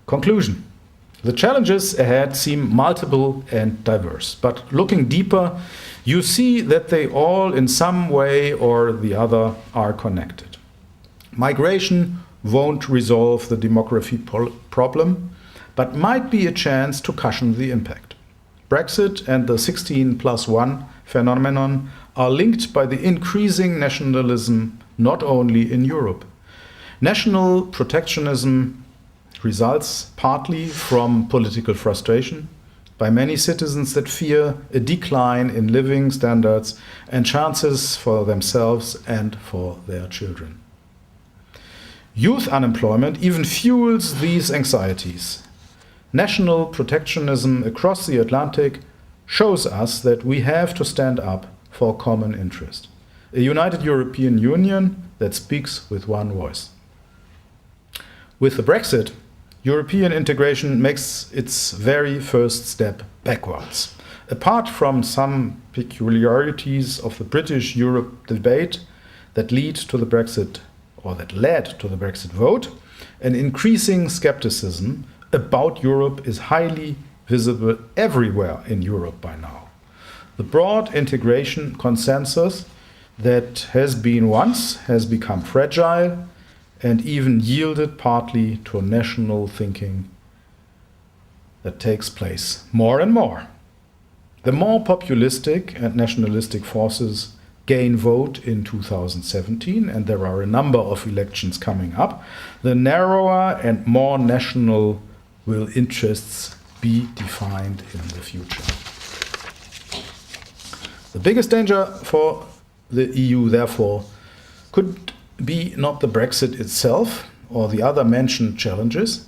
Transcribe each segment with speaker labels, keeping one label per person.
Speaker 1: Conclusion. The challenges ahead seem multiple and diverse, but looking deeper, you see that they all in some way or the other are connected. Migration won't resolve the demography problem, but might be a chance to cushion the impact. Brexit and the 16+1 phenomenon are linked by the increasing nationalism not only in Europe. National protectionism results partly from political frustration by many citizens that fear a decline in living standards and chances for themselves and for their children. Youth unemployment even fuels these anxieties. National protectionism across the Atlantic shows us that we have to stand up for common interest. A united European Union that speaks with one voice. With the Brexit, European integration makes its very first step backwards. Apart from some peculiarities of the British Europe debate that led to the Brexit vote, an increasing skepticism about Europe is highly visible everywhere in Europe by now. The broad integration consensus that has been once has become fragile and even yielded partly to national thinking that takes place more and more. The more populistic and nationalistic forces gain vote in 2017, and there are a number of elections coming up, the narrower and more national will interests be defined in the future. The biggest danger for the EU, therefore, could be not the Brexit itself or the other mentioned challenges,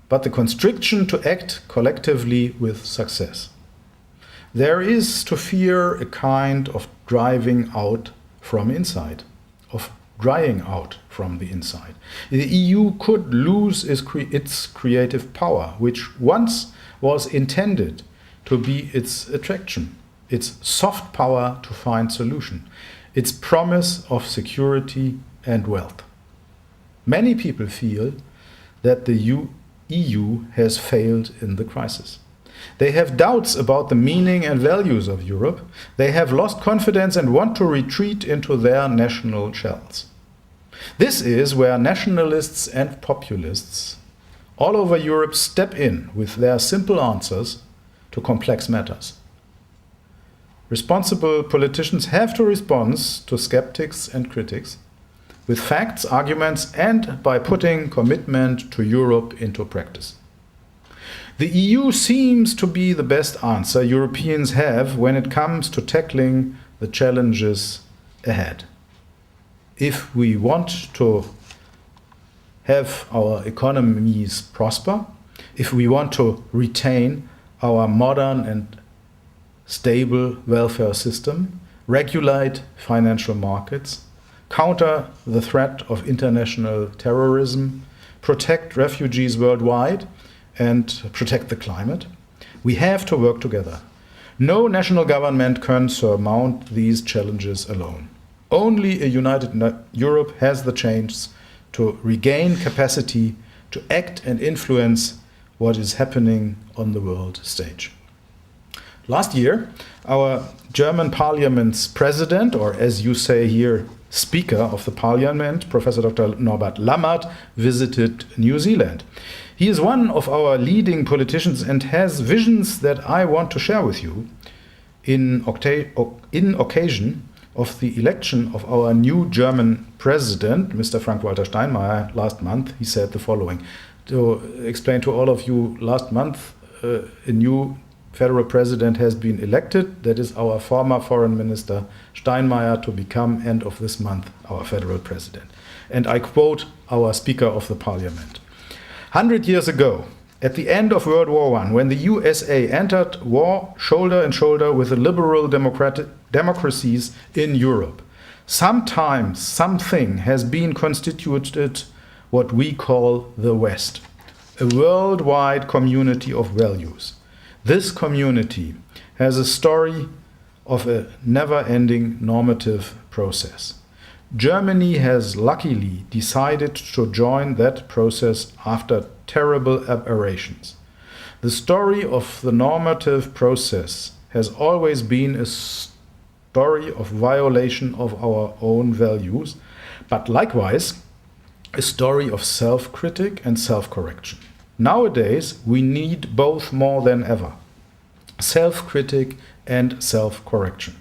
Speaker 1: but the constriction to act collectively with success. There is to fear a kind of driving out from inside, of drying out from the inside. The EU could lose its creative power, which once was intended to be its attraction, its soft power to find solution, its promise of security and wealth. Many people feel that the EU has failed in the crisis. They have doubts about the meaning and values of Europe. They have lost confidence and want to retreat into their national shells. This is where nationalists and populists all over Europe step in with their simple answers to complex matters. Responsible politicians have to respond to skeptics and critics with facts, arguments, and by putting commitment to Europe into practice. The EU seems to be the best answer Europeans have when it comes to tackling the challenges ahead. If we want to have our economies prosper, if we want to retain our modern and stable welfare system, regulate financial markets, counter the threat of international terrorism, protect refugees worldwide, and protect the climate, we have to work together. No national government can surmount these challenges alone. Only a united Europe has the chance to regain capacity to act and influence what is happening on the world stage. Last year, our German Parliament's president, or as you say here, Speaker of the Parliament, Professor Dr. Norbert Lammert, visited New Zealand. He is one of our leading politicians and has visions that I want to share with you. In occasion of the election of our new German president, Mr. Frank-Walter Steinmeier, last month, he said the following. To explain to all of you, last month a new federal president has been elected. That is our former foreign minister Steinmeier to become, end of this month, our federal president. And I quote our Speaker of the Parliament. 100 years ago, at the end of World War I, when the USA entered war shoulder and shoulder with the liberal democracies in Europe, sometimes something has been constituted what we call the West, a worldwide community of values. This community has a story of a never-ending normative process. Germany has luckily decided to join that process after terrible aberrations. The story of the normative process has always been a story of violation of our own values, but likewise a story of self-critic and self-correction. Nowadays, we need both more than ever, self-critic and self-correction.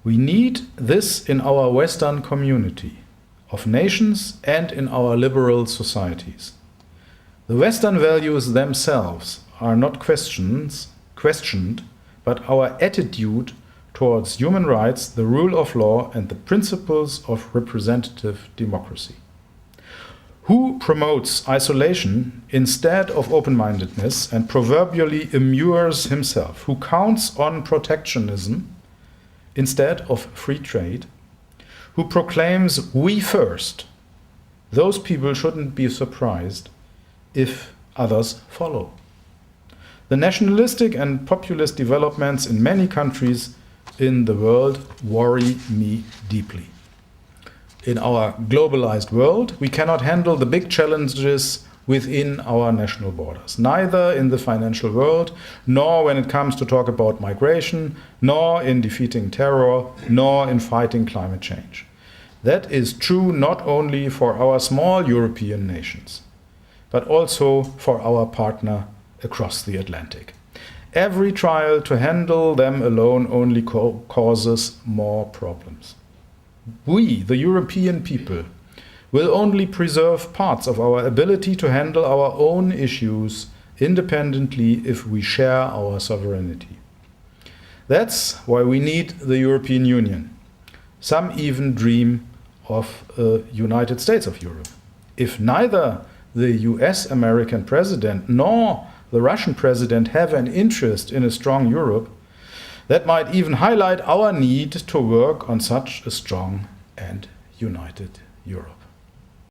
Speaker 1: We need this in our Western community of nations and in our liberal societies. The Western values themselves are not questioned, but our attitude towards human rights, the rule of law, and the principles of representative democracy. Who promotes isolation instead of open-mindedness and proverbially immures himself? Who counts on protectionism instead of free trade? Who proclaims "we first"? Those people shouldn't be surprised if others follow. The nationalistic and populist developments in many countries in the world worry me deeply. In our globalized world, we cannot handle the big challenges within our national borders, neither in the financial world, nor when it comes to talk about migration, nor in defeating terror, nor in fighting climate change. That is true not only for our small European nations, but also for our partner across the Atlantic. Every trial to handle them alone only causes more problems. We, the European people, will only preserve parts of our ability to handle our own issues independently if we share our sovereignty. That's why we need the European Union. Some even dream of a United States of Europe. If neither the US-American president nor the Russian president have an interest in a strong Europe, that might even highlight our need to work on such a strong and united Europe.